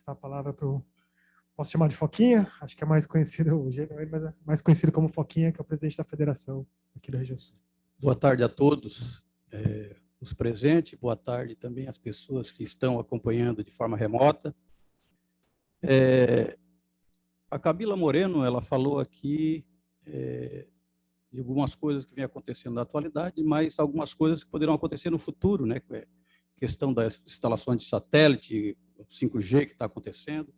passar a palavra para o... Posso chamar de Foquinha? Acho que é mais conhecido, o gênero, mas é mais conhecido como Foquinha, que é o presidente da federação aqui da região sul. Boa tarde a todos os presentes, boa tarde também às pessoas que estão acompanhando de forma remota. A Camila Moreno, ela falou aqui de algumas coisas que vêm acontecendo na atualidade, mas algumas coisas que poderão acontecer no futuro, né? Questão das instalações de satélite, 5G que está acontecendo.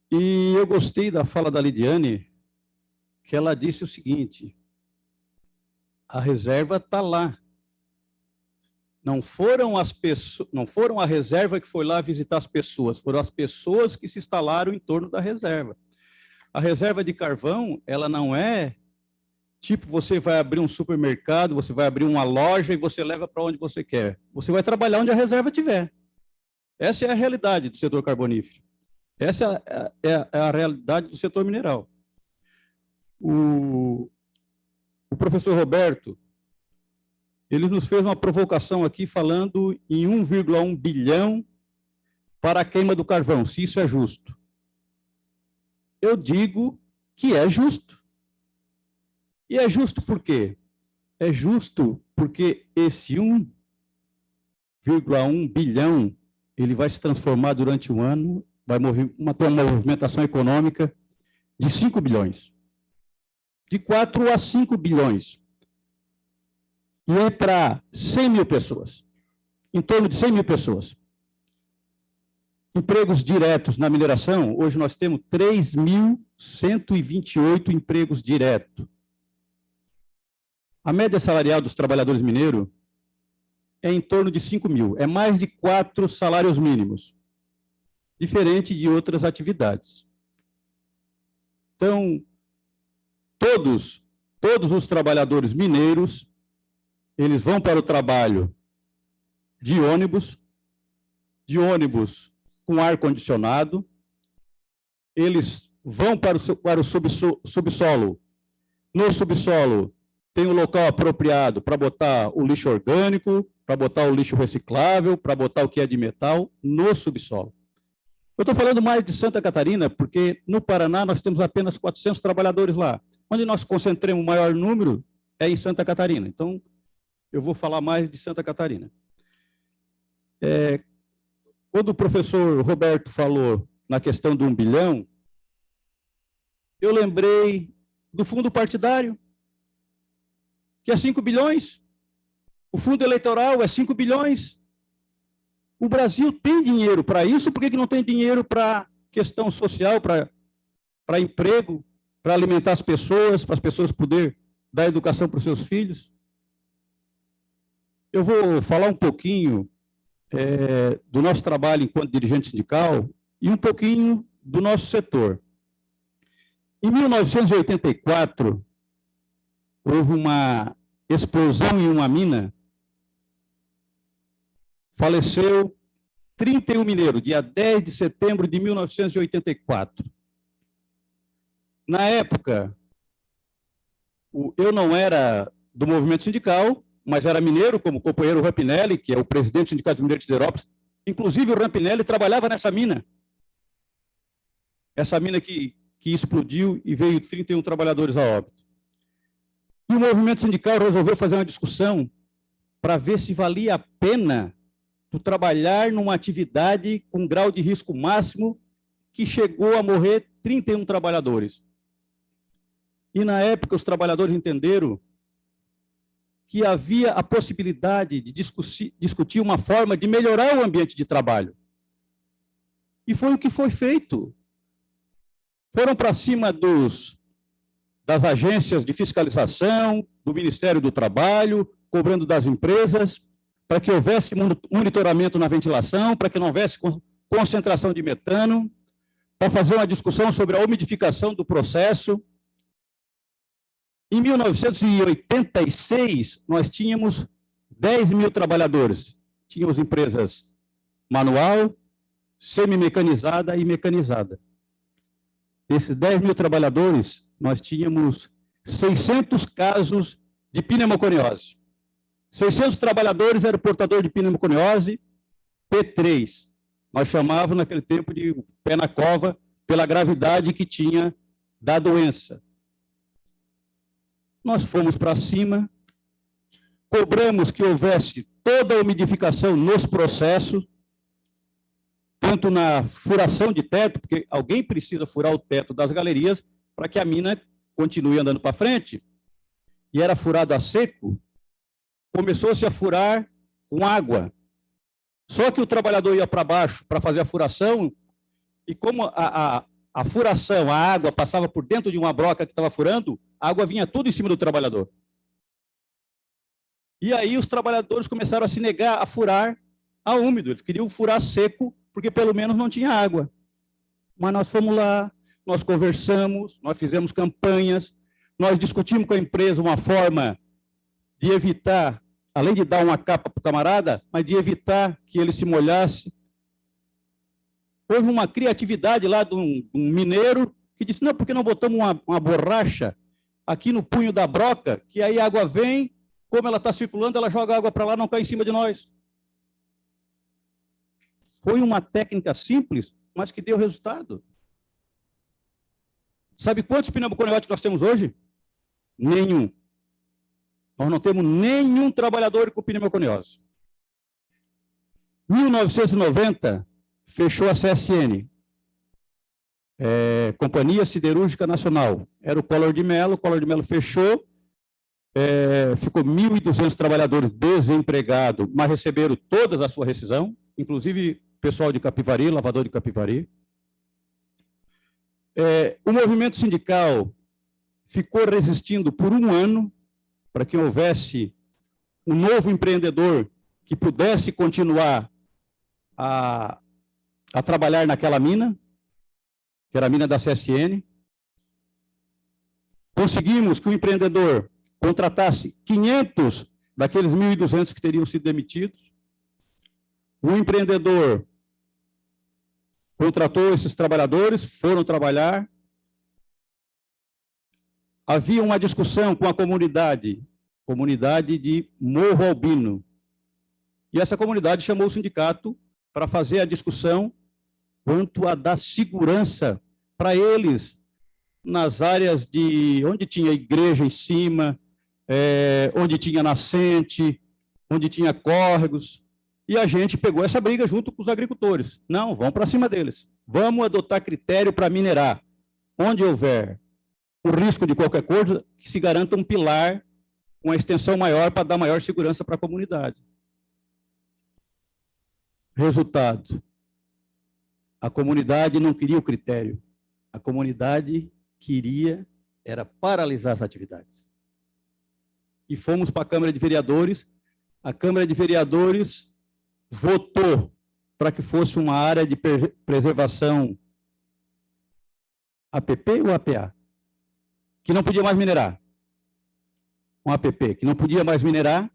E eu gostei da fala da Lidiane, que ela disse o seguinte: a reserva está lá. Não foram as pessoas, não foram a reserva que foi lá visitar as pessoas, foram as pessoas que se instalaram em torno da reserva. A reserva de carvão, ela não é tipo você vai abrir um supermercado, você vai abrir uma loja e você leva para onde você quer. Você vai trabalhar onde a reserva estiver. Essa é a realidade do setor carbonífero. Essa é a realidade do setor mineral. O professor Roberto, ele nos fez uma provocação aqui falando em 1,1 bilhão para a queima do carvão, se isso é justo. Eu digo que é justo. E é justo por quê? É justo porque esse 1,1 bilhão ele vai se transformar durante um ano, vai ter uma movimentação econômica de 5 bilhões. De 4 a 5 bilhões. E é para 100 mil pessoas. Em torno de 100 mil pessoas. Empregos diretos na mineração, hoje nós temos 3.128 empregos diretos. A média salarial dos trabalhadores mineiros é em torno de 5 mil. É mais de 4 salários mínimos. Diferente de outras atividades. Então, todos os trabalhadores mineiros, eles vão para o trabalho de ônibus com ar-condicionado, eles vão para o subsolo. No subsolo, tem um local apropriado para botar o lixo orgânico, para botar o lixo reciclável, para botar o que é de metal no subsolo. Eu estou falando mais de Santa Catarina, porque no Paraná nós temos apenas 400 trabalhadores lá. Onde nós concentramos o maior número é em Santa Catarina. Então, eu vou falar mais de Santa Catarina. Quando o professor Roberto falou na questão do 1 bilhão, eu lembrei do fundo partidário, que é 5 bilhões. O fundo eleitoral é 5 bilhões. O Brasil tem dinheiro para isso, por que não tem dinheiro para questão social, para emprego, para alimentar as pessoas, para as pessoas poderem dar educação para os seus filhos? Eu vou falar um pouquinho do nosso trabalho enquanto dirigente sindical e um pouquinho do nosso setor. Em 1984, houve uma explosão em uma mina. Faleceu 31 mineiros, dia 10 de setembro de 1984. Na época, eu não era do movimento sindical, mas era mineiro, como o companheiro Rampinelli, que é o presidente do Sindicato Mineiro de Siderópolis. Inclusive, o Rampinelli trabalhava nessa mina. Essa mina que explodiu e veio 31 trabalhadores a óbito. E o movimento sindical resolveu fazer uma discussão para ver se valia a pena trabalhar numa atividade com grau de risco máximo que chegou a morrer 31 trabalhadores. E, na época, os trabalhadores entenderam que havia a possibilidade de discutir uma forma de melhorar o ambiente de trabalho. E foi o que foi feito. Foram para cima das agências de fiscalização, do Ministério do Trabalho, cobrando das empresas, para que houvesse monitoramento na ventilação, para que não houvesse concentração de metano, para fazer uma discussão sobre a umidificação do processo. Em 1986, nós tínhamos 10 mil trabalhadores. Tínhamos empresas manual, semi-mecanizada e mecanizada. Desses 10 mil trabalhadores, nós tínhamos 600 casos de pneumoconiose. 600 trabalhadores eram portadores de pneumoconiose P3, Nós chamávamos naquele tempo de pé na cova, pela gravidade que tinha da doença. Nós fomos para cima, cobramos que houvesse toda a umidificação nos processos, tanto na furação de teto, porque alguém precisa furar o teto das galerias para que a mina continue andando para frente, e era furado a seco, começou-se a furar com água. Só que o trabalhador ia para baixo para fazer a furação, e como a furação, a água passava por dentro de uma broca que estava furando, a água vinha tudo em cima do trabalhador. E aí os trabalhadores começaram a se negar a furar a úmido, eles queriam furar seco, porque pelo menos não tinha água. Mas nós fomos lá, nós conversamos, nós fizemos campanhas, nós discutimos com a empresa uma forma de evitar, além de dar uma capa para o camarada, mas de evitar que ele se molhasse. Houve uma criatividade lá de um mineiro que disse, não, por que não botamos uma borracha aqui no punho da broca, que aí a água vem, como ela está circulando, ela joga a água para lá, não cai em cima de nós. Foi uma técnica simples, mas que deu resultado. Sabe quantos pneumoconiotes nós temos hoje? Nenhum. Nós não temos nenhum trabalhador com pneumoconiose. Em 1990, fechou a CSN, Companhia Siderúrgica Nacional. Era o Collor de Mello fechou, ficou 1.200 trabalhadores desempregados, mas receberam toda a sua rescisão, inclusive pessoal de Capivari, lavador de Capivari. O movimento sindical ficou resistindo por um ano para que houvesse um novo empreendedor que pudesse continuar a trabalhar naquela mina, que era a mina da CSN. Conseguimos que o empreendedor contratasse 500 daqueles 1.200 que teriam sido demitidos. O empreendedor contratou esses trabalhadores, foram trabalhar. Havia uma discussão com a comunidade de Morro Albino. E essa comunidade chamou o sindicato para fazer a discussão quanto a dar segurança para eles nas áreas de onde tinha igreja em cima, onde tinha nascente, onde tinha córregos. E a gente pegou essa briga junto com os agricultores. Não, vamos para cima deles. Vamos adotar critério para minerar. Onde houver o risco de qualquer coisa, que se garanta um pilar com a extensão maior para dar maior segurança para a comunidade. Resultado. A comunidade não queria o critério. A comunidade queria era paralisar as atividades. E fomos para a Câmara de Vereadores. A Câmara de Vereadores votou para que fosse uma área de preservação APP ou APA? Que não podia mais minerar. Um APP, que não podia mais minerar.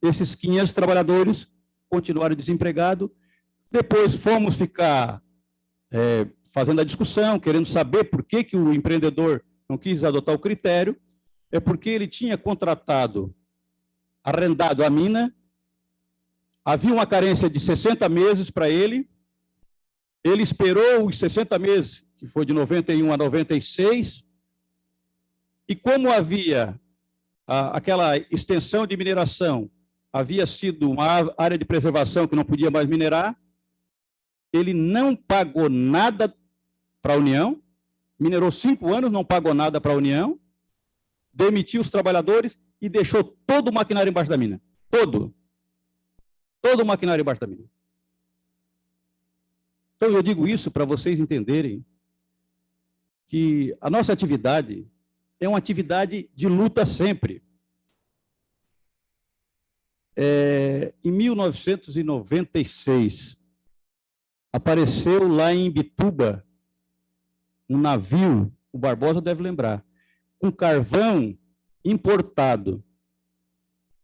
Esses 500 trabalhadores continuaram desempregados. Depois fomos ficar fazendo a discussão, querendo saber por que o empreendedor não quis adotar o critério. É porque ele tinha contratado, arrendado a mina, havia uma carência de 60 meses para ele, ele esperou os 60 meses, que foi de 91 a 96, e como havia aquela extensão de mineração, havia sido uma área de preservação que não podia mais minerar, ele não pagou nada para a União, minerou 5 anos, não pagou nada para a União, demitiu os trabalhadores e deixou todo o maquinário embaixo da mina. Todo o maquinário embaixo da mina. Então, eu digo isso para vocês entenderem que a nossa atividade é uma atividade de luta sempre. Em 1996, apareceu lá em Imbituba um navio, o Barbosa deve lembrar, com carvão importado.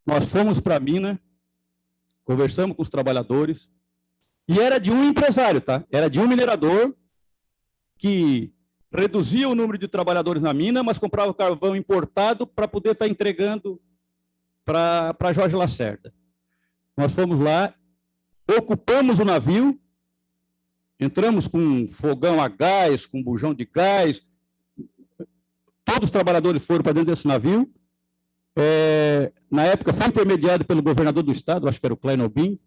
Nós fomos para a mina, conversamos com os trabalhadores, e era de um empresário, tá? Era de um minerador que reduzia o número de trabalhadores na mina, mas comprava carvão importado para poder estar entregando para Jorge Lacerda. Nós fomos lá, ocupamos o navio, Entramos com fogão a gás, com bujão de gás. Todos os trabalhadores foram para dentro desse navio. Na época, foi intermediado pelo governador do estado, acho que era o Klein Obim,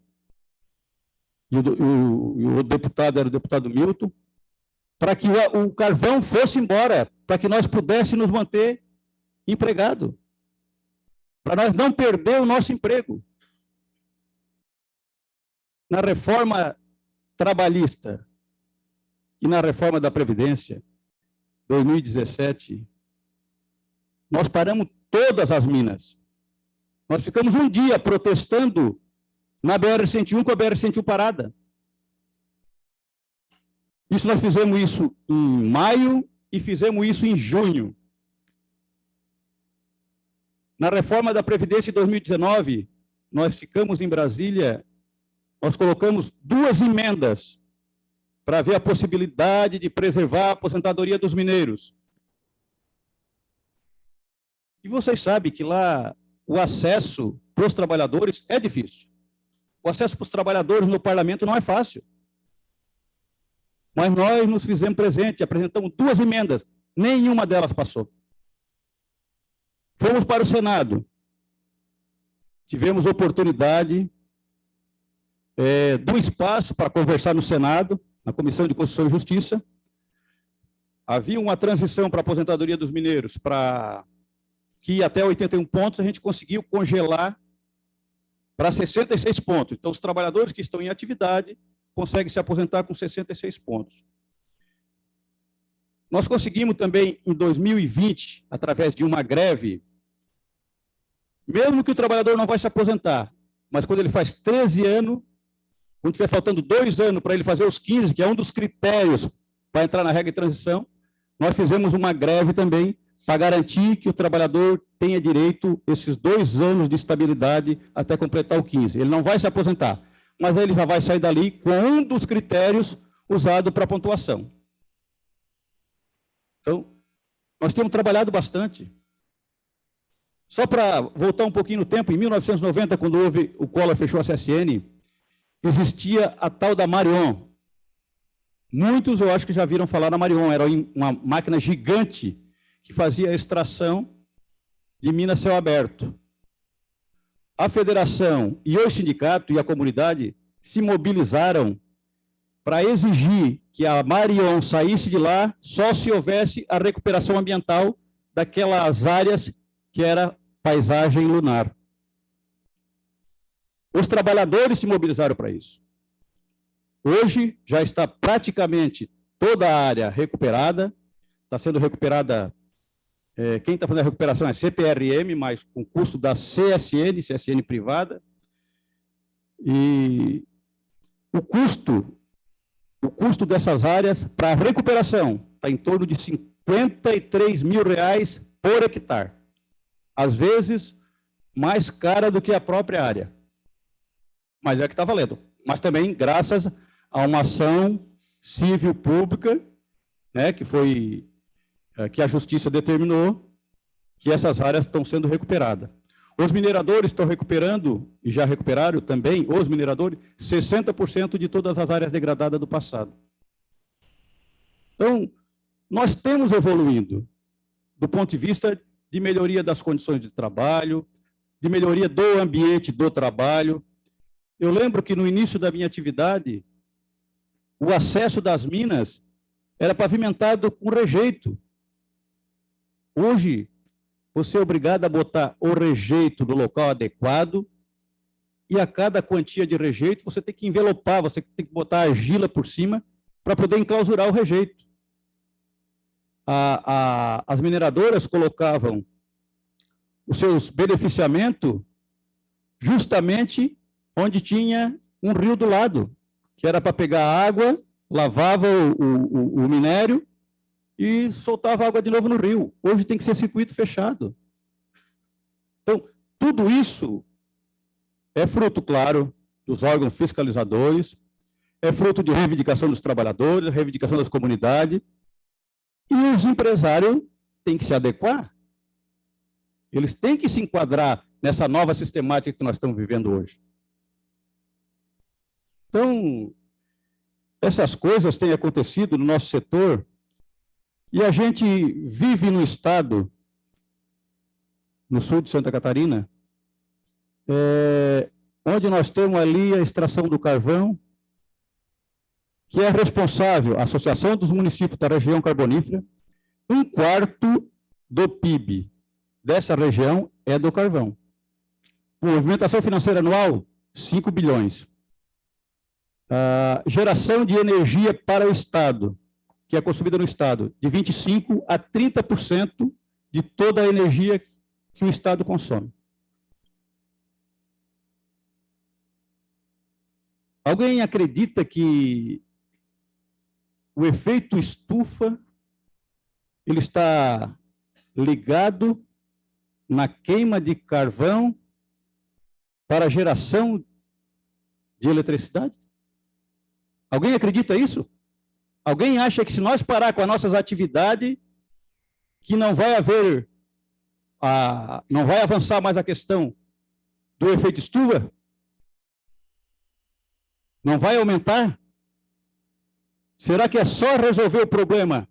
e o deputado era o deputado Milton, para que o carvão fosse embora, para que nós pudéssemos nos manter empregados, para nós não perder o nosso emprego. Na reforma trabalhista e na reforma da Previdência, 2017, nós paramos todas as minas. Nós ficamos um dia protestando na BR-101 com a BR-101 parada. Nós fizemos isso em maio e fizemos isso em junho. Na reforma da Previdência de 2019, nós ficamos em Brasília, nós colocamos 2 emendas para ver a possibilidade de preservar a aposentadoria dos mineiros. E vocês sabem que lá o acesso para os trabalhadores é difícil. O acesso para os trabalhadores no parlamento não é fácil. Mas nós nos fizemos presente, apresentamos 2 emendas, nenhuma delas passou. Fomos para o Senado. Tivemos oportunidade do espaço para conversar no Senado, na Comissão de Constituição e Justiça. Havia uma transição para a aposentadoria dos mineiros, para que ia até 81 pontos, a gente conseguiu congelar para 66 pontos. Então, os trabalhadores que estão em atividade conseguem se aposentar com 66 pontos. Nós conseguimos também, em 2020, através de uma greve, mesmo que o trabalhador não vai se aposentar, mas quando ele faz 13 anos, quando tiver faltando 2 anos para ele fazer os 15, que é um dos critérios para entrar na regra de transição, nós fizemos uma greve também para garantir que o trabalhador tenha direito a esses 2 anos de estabilidade até completar o 15. Ele não vai se aposentar, mas ele já vai sair dali com um dos critérios usado para pontuação. Então, nós temos trabalhado bastante. Só para voltar um pouquinho no tempo, em 1990, quando o Collor fechou a CSN, existia a tal da Marion. Muitos, eu acho que já viram falar na Marion, era uma máquina gigante que fazia a extração de minas a céu aberto. A federação e o sindicato e a comunidade se mobilizaram para exigir que a Marion saísse de lá só se houvesse a recuperação ambiental daquelas áreas que era paisagem lunar. Os trabalhadores se mobilizaram para isso. Hoje já está praticamente toda a área recuperada, está sendo recuperada, quem está fazendo a recuperação é CPRM, mas com custo da CSN privada, e o custo dessas áreas para a recuperação está em torno de R$53 mil por hectare. Às vezes, mais cara do que a própria área. Mas é que está valendo. Mas também graças a uma ação civil pública, né, que a Justiça determinou que essas áreas estão sendo recuperadas. Os mineradores estão recuperando, e já recuperaram também, os mineradores, 60% de todas as áreas degradadas do passado. Então, nós temos evoluindo do ponto de vista de melhoria das condições de trabalho, de melhoria do ambiente do trabalho. Eu lembro que no início da minha atividade, o acesso das minas era pavimentado com rejeito. Hoje, você é obrigado a botar o rejeito no local adequado e a cada quantia de rejeito você tem que envelopar, você tem que botar argila por cima para poder enclausurar o rejeito. As mineradoras colocavam os seus beneficiamentos justamente onde tinha um rio do lado, que era para pegar água, lavava o minério e soltava água de novo no rio. Hoje tem que ser circuito fechado. Então, tudo isso é fruto, claro, dos órgãos fiscalizadores, é fruto de reivindicação dos trabalhadores, reivindicação das comunidades, e os empresários têm que se adequar. Eles têm que se enquadrar nessa nova sistemática que nós estamos vivendo hoje. Então, essas coisas têm acontecido no nosso setor e a gente vive no estado, no sul de Santa Catarina, onde nós temos ali a extração do carvão, que é responsável, a Associação dos Municípios da Região Carbonífera, 1/4 do PIB dessa região é do carvão. Movimentação financeira anual, 5 bilhões. Geração de energia para o Estado, que é consumida no Estado, de 25% a 30% de toda a energia que o Estado consome. Alguém acredita que o efeito estufa ele está ligado na queima de carvão para a geração de eletricidade? Alguém acredita isso? Alguém acha que se nós parar com as nossas atividades, que não vai haver, não vai avançar mais a questão do efeito estufa? Não vai aumentar? Será que é só resolver o problema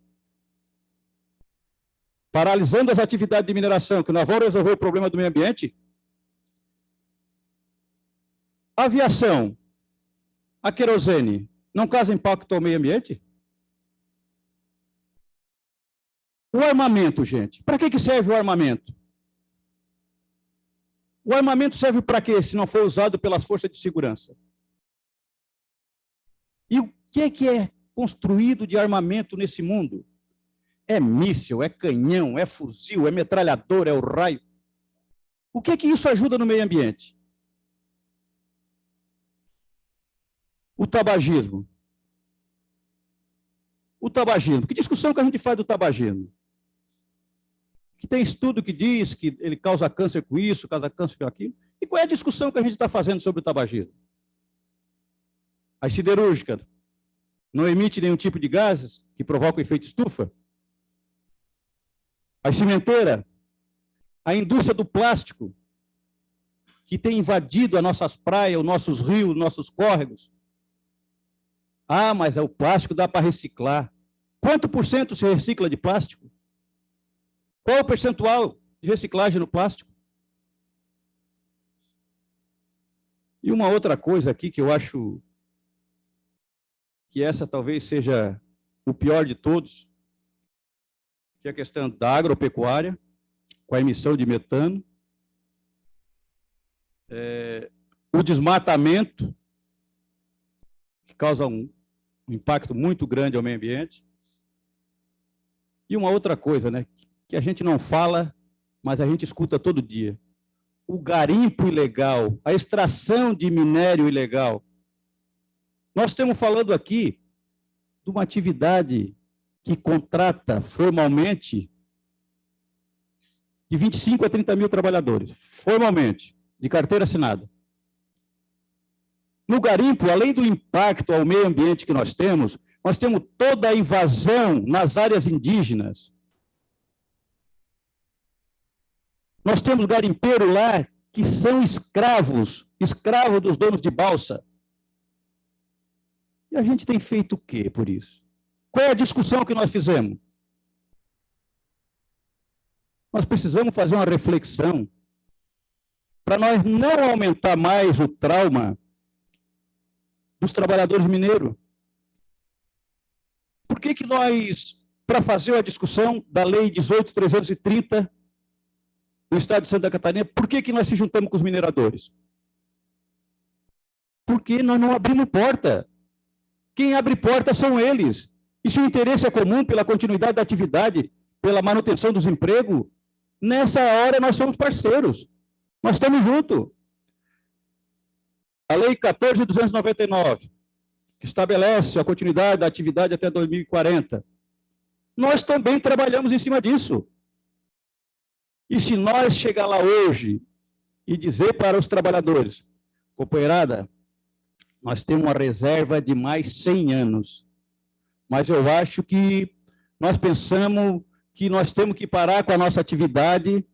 paralisando as atividades de mineração, que nós vamos resolver o problema do meio ambiente? A aviação, a querosene, não causa impacto ao meio ambiente? O armamento, gente, para que serve o armamento? O armamento serve para quê, se não for usado pelas forças de segurança? E o que é construído de armamento nesse mundo? É míssil, é canhão, é fuzil, é metralhador, é o raio. O que isso ajuda no meio ambiente? O tabagismo. O tabagismo. Que discussão que a gente faz do tabagismo? Que tem estudo que diz que ele causa câncer com isso, causa câncer com aquilo. E qual é a discussão que a gente está fazendo sobre o tabagismo? As siderúrgicas não emitem nenhum tipo de gases que provocam efeito estufa? A cimenteira, a indústria do plástico, que tem invadido as nossas praias, os nossos rios, os nossos córregos. Ah, mas o plástico dá para reciclar. Quanto por cento se recicla de plástico? Qual o percentual de reciclagem no plástico? E uma outra coisa aqui que eu acho que essa talvez seja o pior de todos, que é a questão da agropecuária, com a emissão de metano, o desmatamento, que causa um impacto muito grande ao meio ambiente, e uma outra coisa, né, que a gente não fala, mas a gente escuta todo dia, o garimpo ilegal, a extração de minério ilegal. Nós estamos falando aqui de uma atividade que contrata formalmente de 25 a 30 mil trabalhadores, formalmente, de carteira assinada. No garimpo, além do impacto ao meio ambiente que nós temos toda a invasão nas áreas indígenas. Nós temos garimpeiros lá que são escravos dos donos de balsa. E a gente tem feito o quê por isso? Qual é a discussão que nós fizemos? Nós precisamos fazer uma reflexão para nós não aumentar mais o trauma dos trabalhadores mineiros. Por que nós, para fazer a discussão da Lei 18.330 do Estado de Santa Catarina, por que nós se juntamos com os mineradores? Porque nós não abrimos porta. Quem abre porta são eles. E se o interesse é comum pela continuidade da atividade, pela manutenção dos empregos, nessa hora nós somos parceiros. Nós estamos juntos. A Lei 14.299, que estabelece a continuidade da atividade até 2040, nós também trabalhamos em cima disso. E se nós chegar lá hoje e dizer para os trabalhadores, companheirada, nós temos uma reserva de mais 100 anos, mas eu acho que nós pensamos que nós temos que parar com a nossa atividade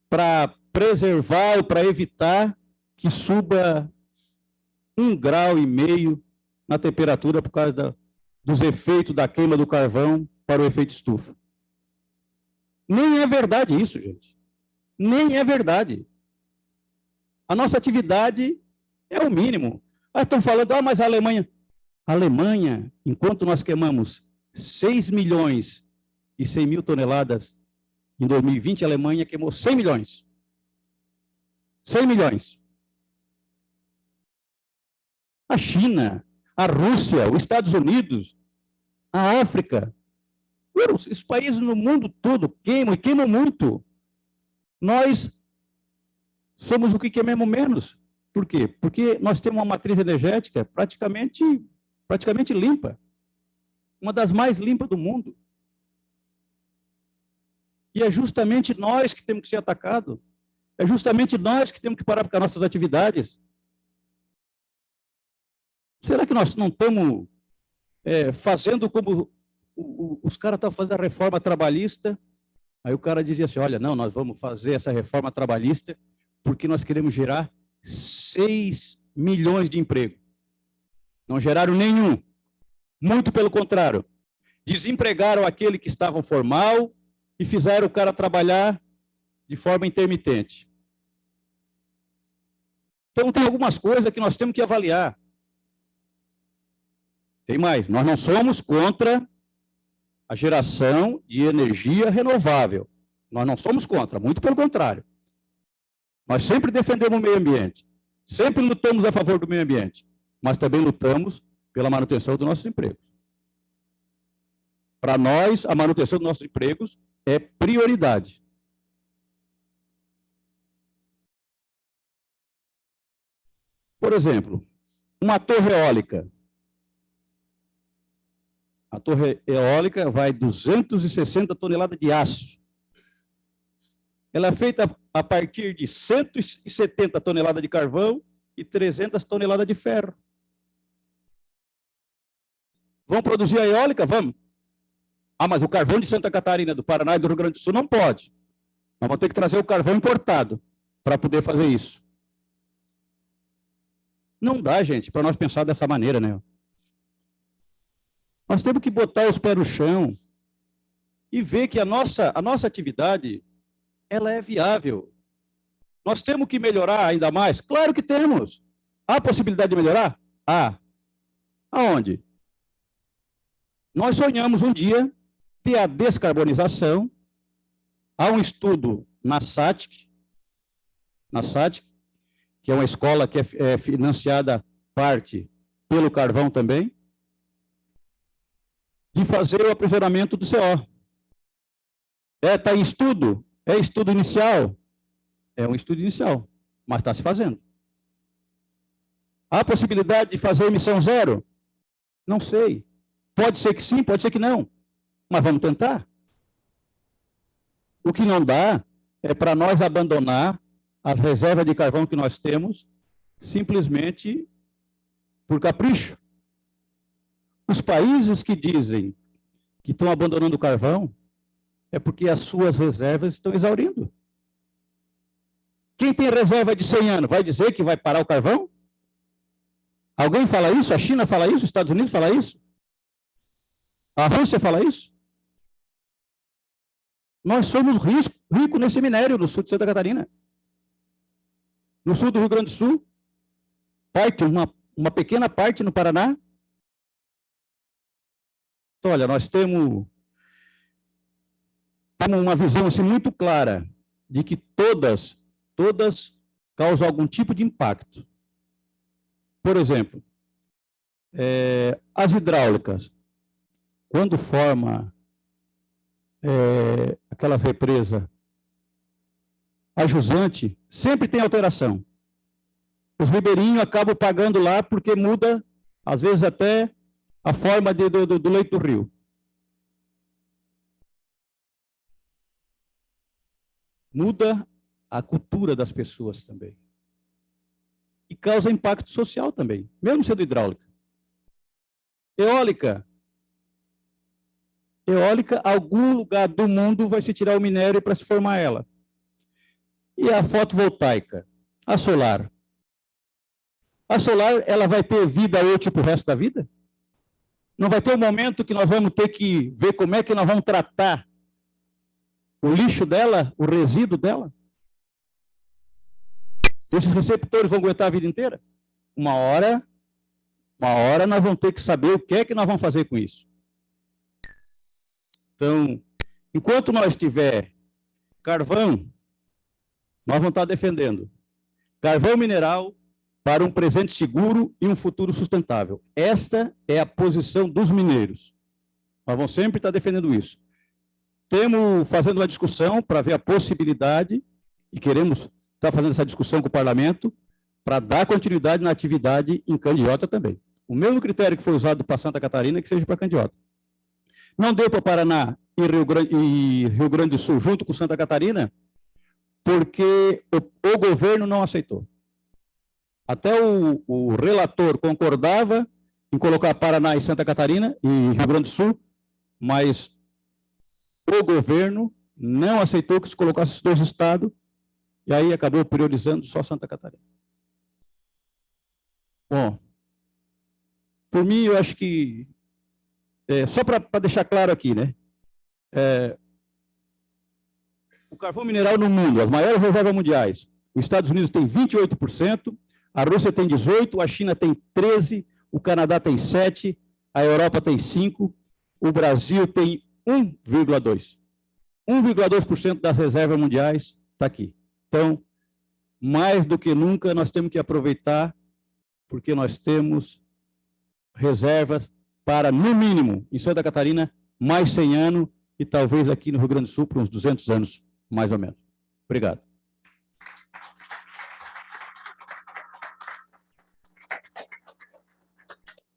para preservar ou para evitar que suba 1,5 graus na temperatura por causa dos efeitos da queima do carvão para o efeito estufa. Nem é verdade isso, gente. Nem é verdade. A nossa atividade é o mínimo. Estão falando, mas a Alemanha, enquanto nós queimamos 6 milhões e 100 mil toneladas, em 2020 a Alemanha queimou 100 milhões. 100 milhões. A China, a Rússia, os Estados Unidos, a África, os países no mundo todo queimam, e queimam muito. Nós somos o que queimamos menos. Por quê? Porque nós temos uma matriz energética praticamente limpa. Uma das mais limpas do mundo. E é justamente nós que temos que ser atacados. É justamente nós que temos que parar com as nossas atividades. Será que nós não estamos fazendo como os caras estão fazendo a reforma trabalhista? Aí o cara dizia assim, olha, não, nós vamos fazer essa reforma trabalhista porque nós queremos gerar 6 milhões de empregos. Não geraram nenhum. Muito pelo contrário. Desempregaram aquele que estava formal e fizeram o cara trabalhar de forma intermitente. Então, tem algumas coisas que nós temos que avaliar. Tem mais. Nós não somos contra a geração de energia renovável. Nós não somos contra, muito pelo contrário. Nós sempre defendemos o meio ambiente. Sempre lutamos a favor do meio ambiente. Mas também lutamos pela manutenção dos nossos empregos. Para nós, a manutenção dos nossos empregos é prioridade. Por exemplo, uma torre eólica. A torre eólica vai 260 toneladas de aço. Ela é feita a partir de 170 toneladas de carvão e 300 toneladas de ferro. Vamos produzir a eólica? Vamos. Ah, mas o carvão de Santa Catarina, do Paraná e do Rio Grande do Sul não pode. Nós vamos ter que trazer o carvão importado para poder fazer isso. Não dá, gente, para nós pensar dessa maneira, né? Nós temos que botar os pés no chão e ver que a nossa atividade, ela é viável. Nós temos que melhorar ainda mais? Claro que temos. Há possibilidade de melhorar? Há. Aonde? Nós sonhamos um dia ter a descarbonização. Há um estudo na SATIC, que é uma escola que é financiada parte pelo carvão também, de fazer o aprisionamento do CO. Está em estudo? É estudo inicial? É um estudo inicial, mas está se fazendo. Há possibilidade de fazer emissão zero? Não sei. Pode ser que sim, pode ser que não. Mas vamos tentar. O que não dá é para nós abandonar as reservas de carvão que nós temos simplesmente por capricho. Os países que dizem que estão abandonando o carvão é porque as suas reservas estão exaurindo. Quem tem reserva de 100 anos vai dizer que vai parar o carvão? Alguém fala isso? A China fala isso? Os Estados Unidos fala isso? A Rússia fala isso? Nós somos ricos nesse minério no sul de Santa Catarina. No sul do Rio Grande do Sul. Uma pequena parte no Paraná. Então, olha, nós temos uma visão assim, muito clara de que todas causam algum tipo de impacto. Por exemplo, as hidráulicas, quando forma aquelas represas a jusante, sempre tem alteração. Os ribeirinhos acabam pagando lá porque muda, às vezes, até a forma do leito do rio. Muda a cultura das pessoas também. E causa impacto social também, mesmo sendo hidráulica. Eólica, algum lugar do mundo vai se tirar o minério para se formar ela. E a fotovoltaica, a solar. A solar, ela vai ter vida útil para o resto da vida? Não vai ter um momento que nós vamos ter que ver como é que nós vamos tratar o lixo dela, o resíduo dela? Esses receptores vão aguentar a vida inteira? Uma hora nós vamos ter que saber o que é que nós vamos fazer com isso. Então, enquanto nós tiver carvão, nós vamos estar defendendo carvão mineral para um presente seguro e um futuro sustentável. Esta é a posição dos mineiros. Nós vamos sempre estar defendendo isso. Temos fazendo uma discussão para ver a possibilidade, e queremos estar fazendo essa discussão com o parlamento, para dar continuidade na atividade em Candiota também. O mesmo critério que foi usado para Santa Catarina, que seja para Candiota. Não deu para Paraná e Rio Grande do Sul junto com Santa Catarina, porque o governo não aceitou. Até o relator concordava em colocar Paraná e Santa Catarina e Rio Grande do Sul, mas o governo não aceitou que se colocasse esses dois estados, e aí acabou priorizando só Santa Catarina. Bom, por mim, eu acho que, só para deixar claro aqui, né? O carvão mineral no mundo, as maiores reservas mundiais, os Estados Unidos tem 28%, a Rússia tem 18%, a China tem 13%, o Canadá tem 7%, a Europa tem 5%, o Brasil tem 1,2%. 1,2% das reservas mundiais está aqui. Então, mais do que nunca, nós temos que aproveitar, porque nós temos reservas para, no mínimo, em Santa Catarina, mais 100 anos, e talvez aqui no Rio Grande do Sul, por uns 200 anos, mais ou menos. Obrigado.